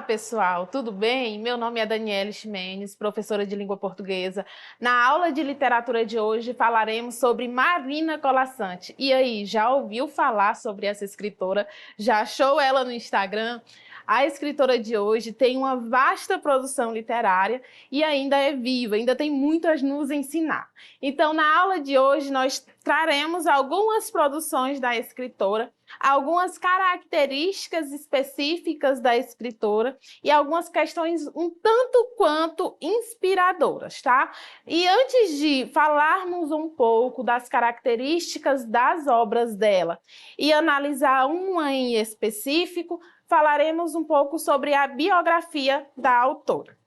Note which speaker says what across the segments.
Speaker 1: Olá, pessoal, tudo bem? Meu nome é Daniele Ximenes, professora de língua portuguesa. Na aula de literatura de hoje falaremos sobre Marina Colasanti. E aí, já ouviu falar sobre essa escritora? Já achou ela no Instagram? A escritora de hoje tem uma vasta produção literária e ainda é viva, ainda tem muito a nos ensinar. Então, na aula de hoje, nós traremos algumas produções da escritora, algumas características específicas da escritora e algumas questões um tanto quanto inspiradoras, tá? E antes de falarmos um pouco das características das obras dela e analisar uma em específico, falaremos um pouco sobre a biografia da autora.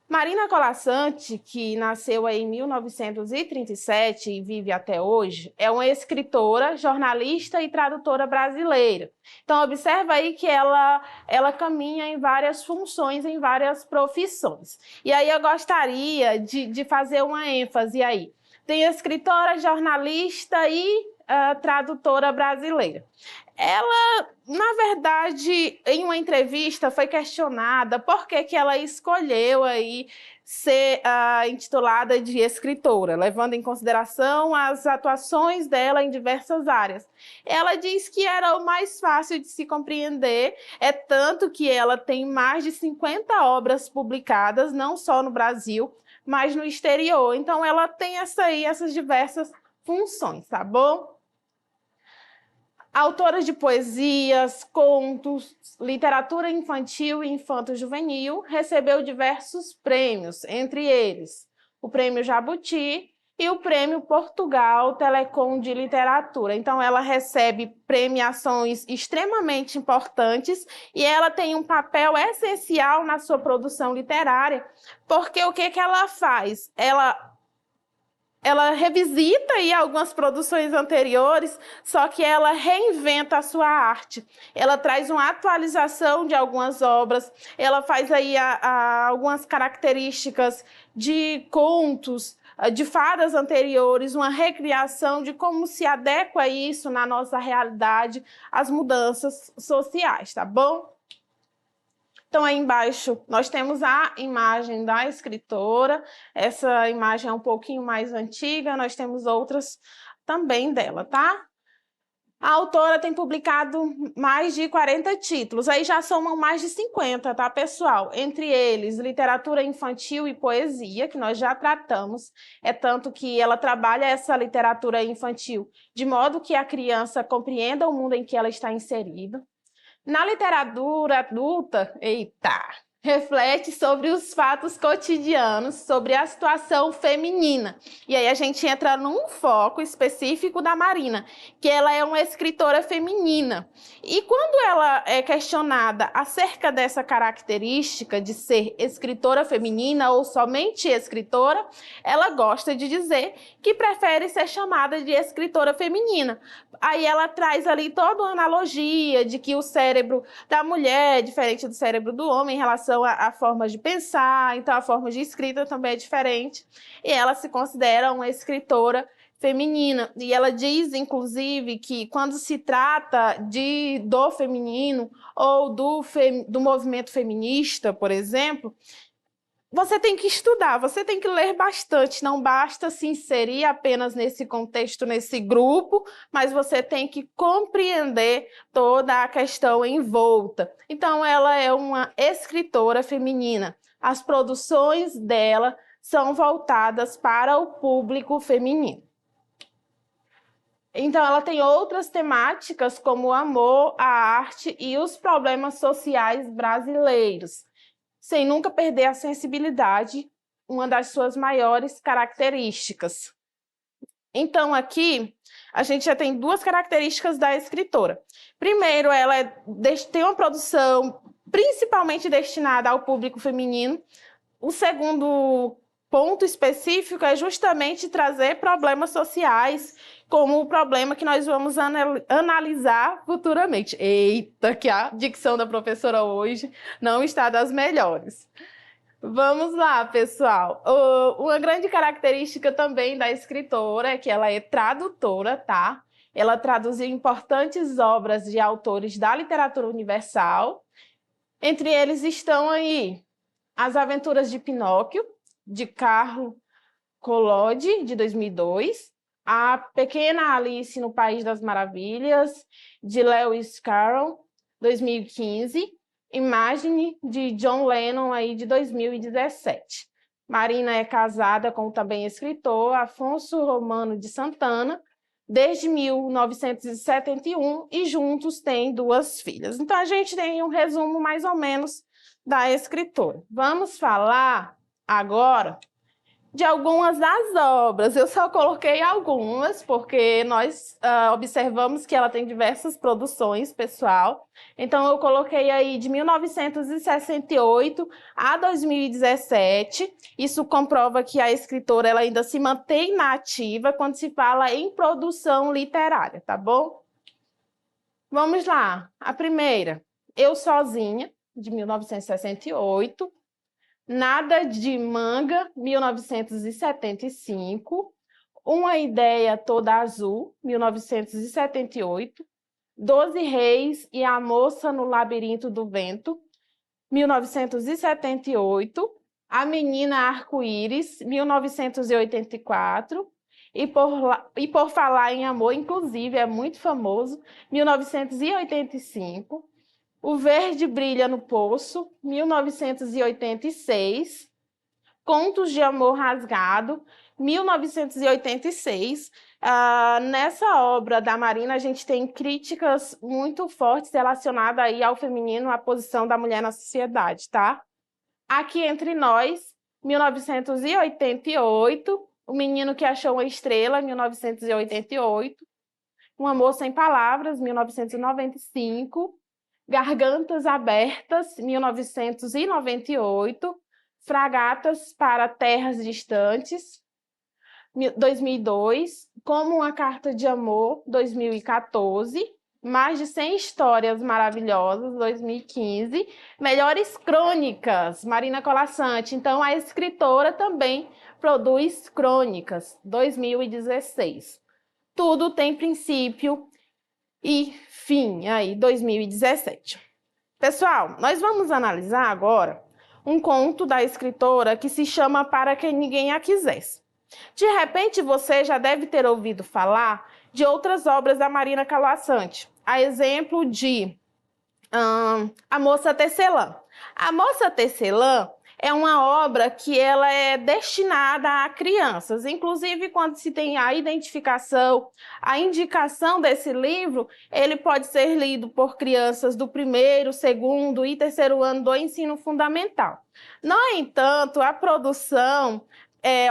Speaker 1: Marina Colasanti, que nasceu em 1937 e vive até hoje, é uma escritora, jornalista e tradutora brasileira. Então, observa aí que ela caminha em várias funções, em várias profissões. E aí eu gostaria de fazer uma ênfase aí. Tem escritora, jornalista e tradutora brasileira. Ela, na verdade, em uma entrevista foi questionada por que ela escolheu aí ser intitulada de escritora, levando em consideração as atuações dela em diversas áreas. Ela diz que era o mais fácil de se compreender, é tanto que ela tem mais de 50 obras publicadas, não só no Brasil, mas no exterior. Então, ela tem essas diversas funções, tá bom? Autora de poesias, contos, literatura infantil e infanto-juvenil, recebeu diversos prêmios, entre eles o Prêmio Jabuti e o Prêmio Portugal Telecom de Literatura. Então, ela recebe premiações extremamente importantes e ela tem um papel essencial na sua produção literária, porque o que ela faz? Ela revisita aí algumas produções anteriores, só que ela reinventa a sua arte. Ela traz uma atualização de algumas obras, ela faz aí algumas características de contos, de fadas anteriores, uma recriação de como se adequa isso na nossa realidade, as mudanças sociais, tá bom? Então, aí embaixo, nós temos a imagem da escritora. Essa imagem é um pouquinho mais antiga, nós temos outras também dela, tá? A autora tem publicado mais de 40 títulos, aí já somam mais de 50, tá, pessoal? Entre eles, literatura infantil e poesia, que nós já tratamos, é tanto que ela trabalha essa literatura infantil de modo que a criança compreenda o mundo em que ela está inserida. Na literatura adulta, reflete sobre os fatos cotidianos, sobre a situação feminina. E aí a gente entra num foco específico da Marina, que ela é uma escritora feminina. E quando ela é questionada acerca dessa característica de ser escritora feminina ou somente escritora, ela gosta de dizer que prefere ser chamada de escritora feminina. Aí ela traz ali toda uma analogia de que o cérebro da mulher é diferente do cérebro do homem em relação a formas de pensar, então a forma de escrita também é diferente. E ela se considera uma escritora feminina. E ela diz, inclusive, que quando se trata do feminino ou do movimento feminista, por exemplo, você tem que estudar, você tem que ler bastante, não basta se inserir apenas nesse contexto, nesse grupo, mas você tem que compreender toda a questão envolta. Então, ela é uma escritora feminina. As produções dela são voltadas para o público feminino. Então, ela tem outras temáticas como o amor, a arte e os problemas sociais brasileiros, sem nunca perder a sensibilidade, uma das suas maiores características. Então, aqui, a gente já tem duas características da escritora. Primeiro, ela tem uma produção principalmente destinada ao público feminino. O segundo ponto específico é justamente trazer problemas sociais, como o problema que nós vamos analisar futuramente. Eita, que a dicção da professora hoje não está das melhores. Vamos lá, pessoal. Uma grande característica também da escritora é que ela é tradutora, tá? Ela traduziu importantes obras de autores da literatura universal Entre eles estão aí As Aventuras de Pinóquio, de Carlo Collodi, de 2002, A Pequena Alice no País das Maravilhas, de Lewis Carroll, 2015, Imagine, de John Lennon, aí, de 2017. Marina é casada com o também escritor Afonso Romano de Santana, desde 1971, e juntos têm 2 filhas. Então, a gente tem um resumo mais ou menos da escritora. Vamos falar agora de algumas das obras. Eu só coloquei algumas, porque nós observamos que ela tem diversas produções, pessoal. Então, eu coloquei aí de 1968 a 2017. Isso comprova que a escritora ela ainda se mantém na ativa quando se fala em produção literária, tá bom? Vamos lá. A primeira, Eu Sozinha, de 1968. Nada de Manga, 1975. Uma Ideia Toda Azul, 1978. 12 Reis e a Moça no Labirinto do Vento, 1978. A Menina Arco-Íris, 1984. E por Falar em Amor, inclusive, é muito famoso, 1985. O Verde Brilha no Poço, 1986. Contos de Amor Rasgado, 1986. Nessa obra da Marina, a gente tem críticas muito fortes relacionadas aí ao feminino, à posição da mulher na sociedade, tá? Aqui Entre Nós, 1988. O Menino que Achou uma Estrela, 1988. Um Amor Sem Palavras, 1995. Gargantas Abertas, 1998, Fragatas para Terras Distantes, 2002, Como uma Carta de Amor, 2014, Mais de 100 Histórias Maravilhosas, 2015, Melhores Crônicas, Marina Colasanti. Então, a escritora também produz crônicas, 2016. Tudo tem princípio e fim, aí, 2017. Pessoal, nós vamos analisar agora um conto da escritora que se chama Para Que Ninguém a Quisesse. De repente, você já deve ter ouvido falar de outras obras da Marina Colasanti, a exemplo de A Moça Tecelã. A Moça Tecelã é uma obra que ela é destinada a crianças. Inclusive, quando se tem a identificação, a indicação desse livro, ele pode ser lido por crianças do 1º, 2º e 3º ano do ensino fundamental. No entanto, a produção,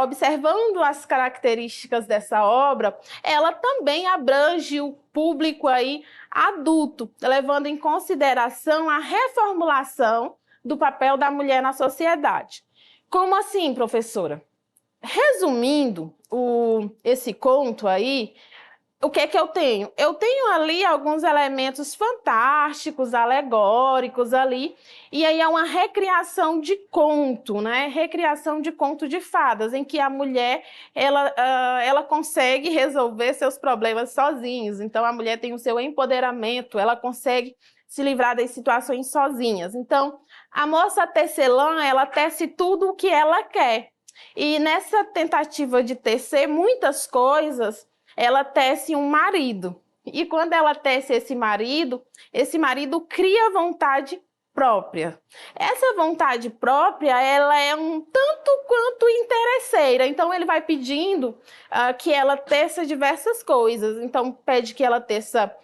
Speaker 1: observando as características dessa obra, ela também abrange o público aí adulto, levando em consideração a reformulação do papel da mulher na sociedade. Como assim, professora? Resumindo esse conto aí, o que é que eu tenho? Eu tenho ali alguns elementos fantásticos, alegóricos ali, e aí é uma recriação de conto, né? Recriação de conto de fadas, em que a mulher ela consegue resolver seus problemas sozinhos. Então, a mulher tem o seu empoderamento, ela consegue se livrar das situações sozinhas. Então, a Moça Tecelã, ela tece tudo o que ela quer. E nessa tentativa de tecer muitas coisas, ela tece um marido. E quando ela tece esse marido cria vontade própria. Essa vontade própria, ela é um tanto quanto interesseira. Então, ele vai pedindo que ela teça diversas coisas. Então, pede que ela teça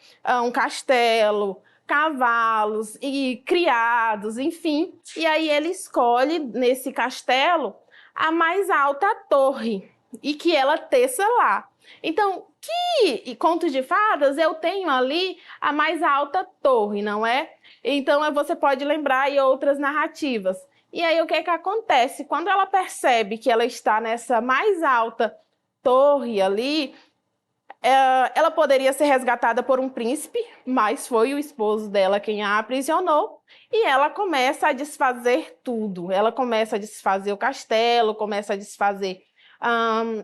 Speaker 1: um castelo, cavalos e criados, enfim. E aí ele escolhe, nesse castelo, a mais alta torre e que ela teça lá. Então, que contos de fadas eu tenho ali a mais alta torre, não é? Então, você pode lembrar aí outras narrativas. E aí, o que é que acontece? Quando ela percebe que ela está nessa mais alta torre ali, ela poderia ser resgatada por um príncipe, mas foi o esposo dela quem a aprisionou, e ela começa a desfazer tudo. Ela começa a desfazer o castelo, começa a desfazer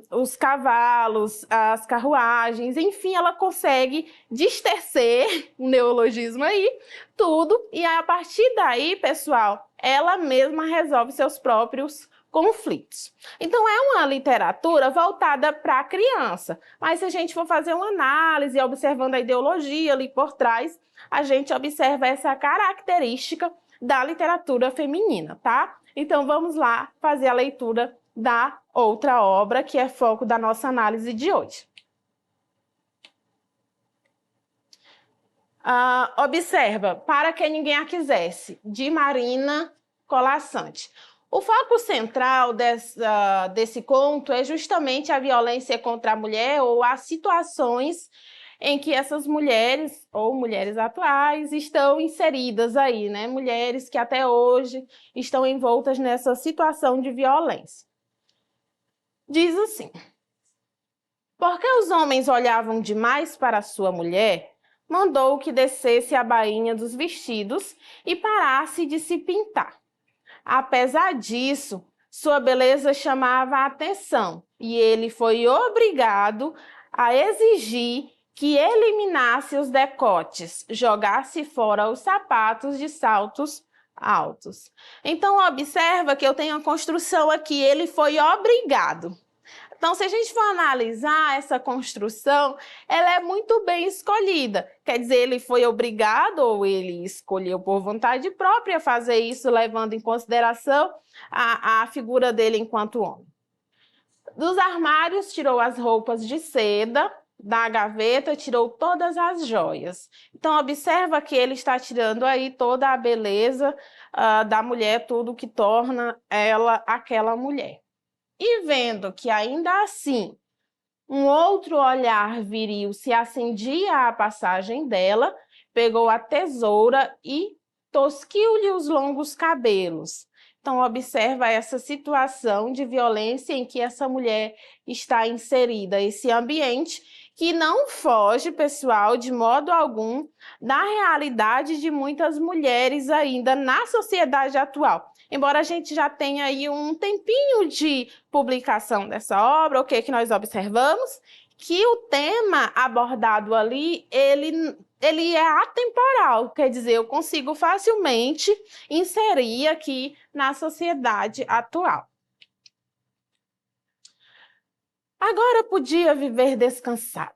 Speaker 1: os cavalos, as carruagens, enfim, ela consegue destercer, um neologismo aí, tudo, e a partir daí, pessoal, ela mesma resolve seus próprios conflitos. Então, é uma literatura voltada para a criança, mas se a gente for fazer uma análise, observando a ideologia ali por trás, a gente observa essa característica da literatura feminina, tá? Então, vamos lá fazer a leitura da outra obra, que é foco da nossa análise de hoje. Observa, Para que ninguém a quisesse, de Marina Colasanti. O foco central desse conto é justamente a violência contra a mulher ou as situações em que essas mulheres, ou mulheres atuais, estão inseridas aí, né? Mulheres que até hoje estão envoltas nessa situação de violência. Diz assim: porque os homens olhavam demais para sua mulher, mandou que descesse a bainha dos vestidos e parasse de se pintar. Apesar disso, sua beleza chamava a atenção e ele foi obrigado a exigir que eliminasse os decotes, jogasse fora os sapatos de saltos altos. Então, observa que eu tenho a construção aqui, ele foi obrigado. Então, se a gente for analisar essa construção, ela é muito bem escolhida. Quer dizer, ele foi obrigado ou ele escolheu por vontade própria fazer isso, levando em consideração a figura dele enquanto homem. Dos armários, tirou as roupas de seda, da gaveta, tirou todas as joias. Então, observa que ele está tirando aí toda a beleza da mulher, tudo que torna ela aquela mulher. E vendo que ainda assim um outro olhar viril se acendia à passagem dela, pegou a tesoura e tosquiu-lhe os longos cabelos. Então, observa essa situação de violência em que essa mulher está inserida, esse ambiente que não foge, pessoal, de modo algum, da realidade de muitas mulheres ainda na sociedade atual. Embora a gente já tenha aí um tempinho de publicação dessa obra, o que nós observamos? Que o tema abordado ali, ele é atemporal, quer dizer, eu consigo facilmente inserir aqui na sociedade atual. Agora podia viver descansado.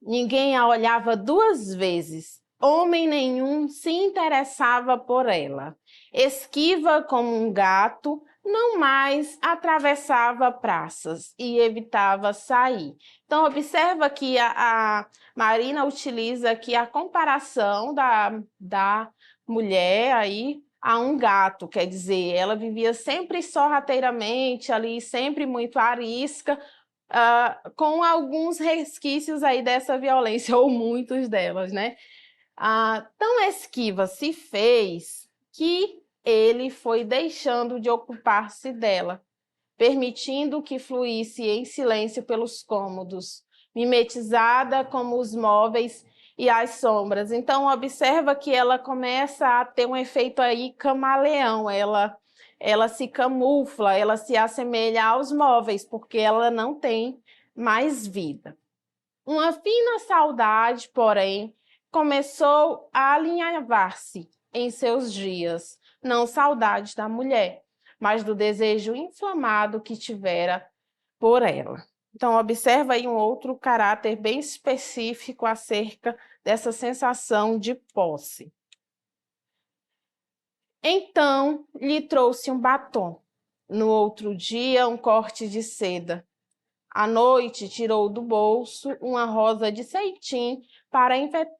Speaker 1: Ninguém a olhava 2 vezes. Homem nenhum se interessava por ela. Esquiva como um gato, não mais atravessava praças e evitava sair. Então, observa que a Marina utiliza aqui a comparação da mulher aí a um gato, quer dizer, ela vivia sempre sorrateiramente ali, sempre muito arisca, com alguns resquícios aí dessa violência, ou muitos delas, né? Tão esquiva se fez que ele foi deixando de ocupar-se dela, permitindo que fluísse em silêncio pelos cômodos, mimetizada como os móveis e as sombras. Então, observa que ela começa a ter um efeito aí camaleão, ela se camufla, ela se assemelha aos móveis, porque ela não tem mais vida. Uma fina saudade, porém, começou a alinhavar-se em seus dias, não saudade da mulher, mas do desejo inflamado que tivera por ela. Então, observa aí um outro caráter bem específico acerca dessa sensação de posse. Então, lhe trouxe um batom. No outro dia, um corte de seda. À noite, tirou do bolso uma rosa de cetim para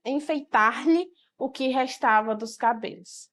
Speaker 1: enfeitar-lhe o que restava dos cabelos.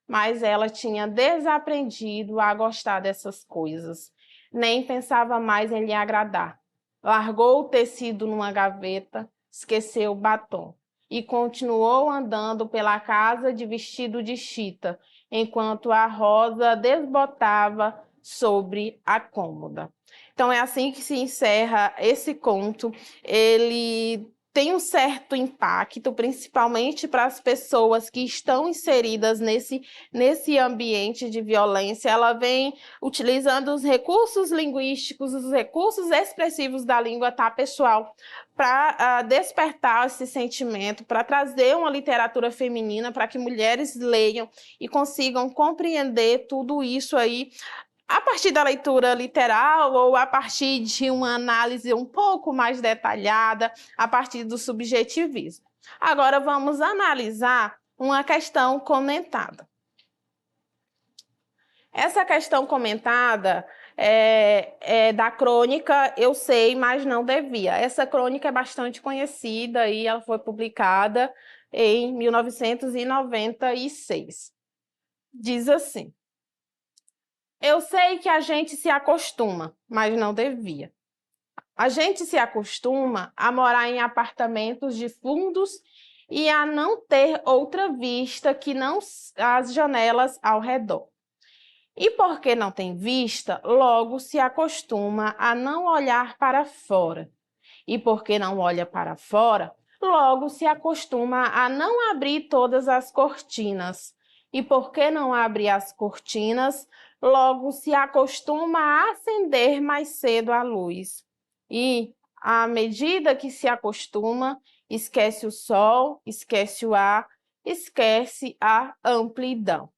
Speaker 1: Mas ela tinha desaprendido a gostar dessas coisas, nem pensava mais em lhe agradar. Largou o tecido numa gaveta, esqueceu o batom e continuou andando pela casa de vestido de chita, enquanto a rosa desbotava sobre a cômoda. Então, é assim que se encerra esse conto. Ele tem um certo impacto, principalmente para as pessoas que estão inseridas nesse ambiente de violência. Ela vem utilizando os recursos linguísticos, os recursos expressivos da língua, tá, pessoal? Para despertar esse sentimento, para trazer uma literatura feminina, para que mulheres leiam e consigam compreender tudo isso aí a partir da leitura literal ou a partir de uma análise um pouco mais detalhada, a partir do subjetivismo. Agora vamos analisar uma questão comentada. Essa questão comentada é da crônica Eu Sei, Mas Não Devia. Essa crônica é bastante conhecida e ela foi publicada em 1996. Diz assim: eu sei que a gente se acostuma, mas não devia. A gente se acostuma a morar em apartamentos de fundos e a não ter outra vista que não as janelas ao redor. E porque não tem vista, logo se acostuma a não olhar para fora. E porque não olha para fora, logo se acostuma a não abrir todas as cortinas. E porque não abre as cortinas, logo se acostuma a acender mais cedo a luz. E, à medida que se acostuma, esquece o sol, esquece o ar, esquece a amplidão.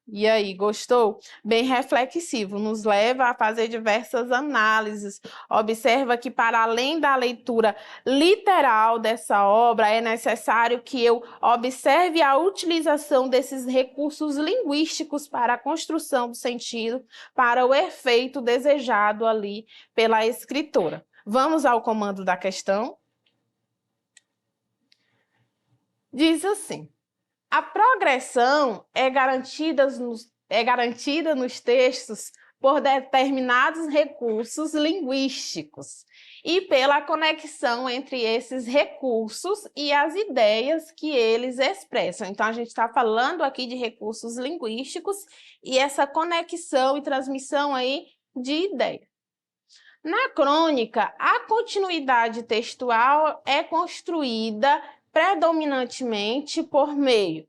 Speaker 1: E aí, gostou? Bem reflexivo, nos leva a fazer diversas análises. Observa que, para além da leitura literal dessa obra, é necessário que eu observe a utilização desses recursos linguísticos para a construção do sentido, para o efeito desejado ali pela escritora. Vamos ao comando da questão? Diz assim: a progressão é garantida nos textos por determinados recursos linguísticos e pela conexão entre esses recursos e as ideias que eles expressam. Então, a gente está falando aqui de recursos linguísticos e essa conexão e transmissão aí de ideias. Na crônica, a continuidade textual é construída predominantemente por meio.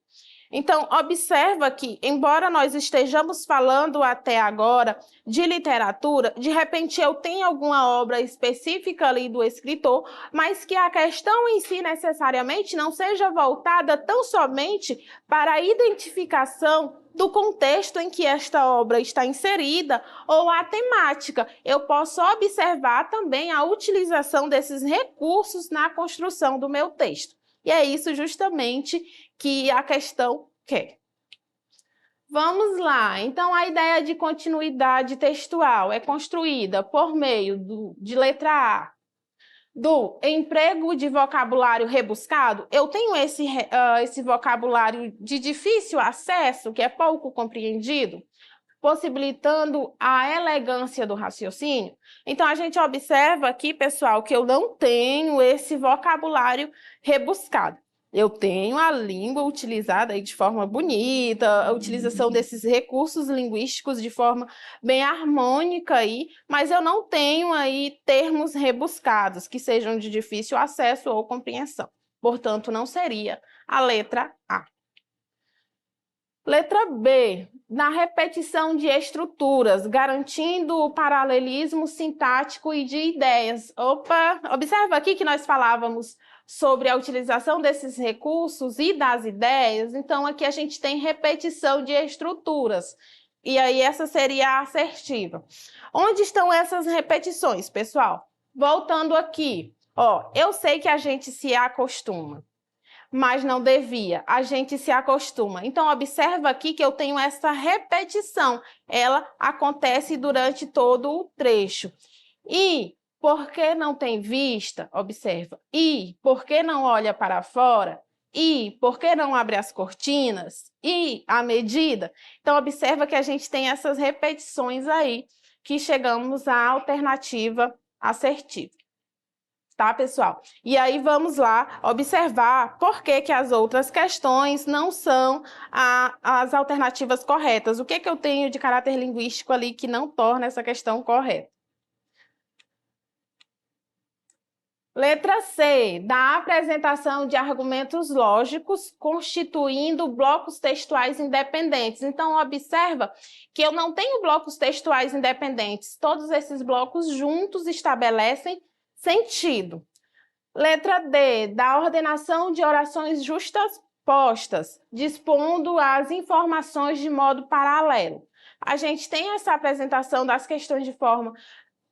Speaker 1: Então, observa que, embora nós estejamos falando até agora de literatura, de repente eu tenho alguma obra específica ali do escritor, mas que a questão em si necessariamente não seja voltada tão somente para a identificação do contexto em que esta obra está inserida ou a temática. Eu posso observar também a utilização desses recursos na construção do meu texto. E é isso justamente que a questão quer. Vamos lá. Então, a ideia de continuidade textual é construída por meio de letra A, do emprego de vocabulário rebuscado. Eu tenho esse vocabulário de difícil acesso, que é pouco compreendido, possibilitando a elegância do raciocínio. Então, a gente observa aqui, pessoal, que eu não tenho esse vocabulário rebuscado. Eu tenho a língua utilizada aí de forma bonita, a utilização desses recursos linguísticos de forma bem harmônica aí, mas eu não tenho aí termos rebuscados que sejam de difícil acesso ou compreensão. Portanto, não seria a letra A. Letra B, na repetição de estruturas, garantindo o paralelismo sintático e de ideias. Opa, observa aqui que nós falávamos sobre a utilização desses recursos e das ideias, então aqui a gente tem repetição de estruturas. E aí essa seria a assertiva. Onde estão essas repetições, pessoal? Voltando aqui, ó, eu sei que a gente se acostuma, mas não devia, a gente se acostuma. Então, observa aqui que eu tenho essa repetição, ela acontece durante todo o trecho. E, porque não tem vista, observa, e, porque não olha para fora, e, porque não abre as cortinas, e, à medida. Então, observa que a gente tem essas repetições aí, que chegamos à alternativa assertiva. Tá, pessoal? E aí vamos lá observar por que que as outras questões não são as alternativas corretas. O que que eu tenho de caráter linguístico ali que não torna essa questão correta? Letra C, da apresentação de argumentos lógicos constituindo blocos textuais independentes. Então, observa que eu não tenho blocos textuais independentes. Todos esses blocos juntos estabelecem sentido. Letra D, da ordenação de orações justapostas, dispondo as informações de modo paralelo. A gente tem essa apresentação das questões de forma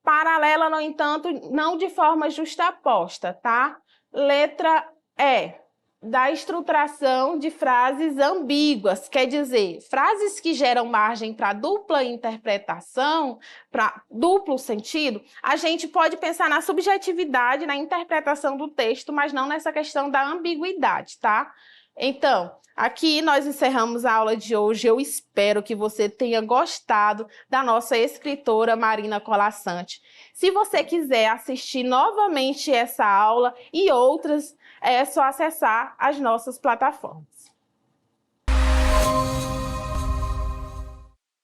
Speaker 1: paralela, no entanto, não de forma justaposta, tá? Letra E, da estruturação de frases ambíguas, quer dizer, frases que geram margem para dupla interpretação, para duplo sentido, a gente pode pensar na subjetividade, na interpretação do texto, mas não nessa questão da ambiguidade, tá? Então, aqui nós encerramos a aula de hoje. Eu espero que você tenha gostado da nossa escritora Marina Colasanti. Se você quiser assistir novamente essa aula e outras, é só acessar as nossas plataformas.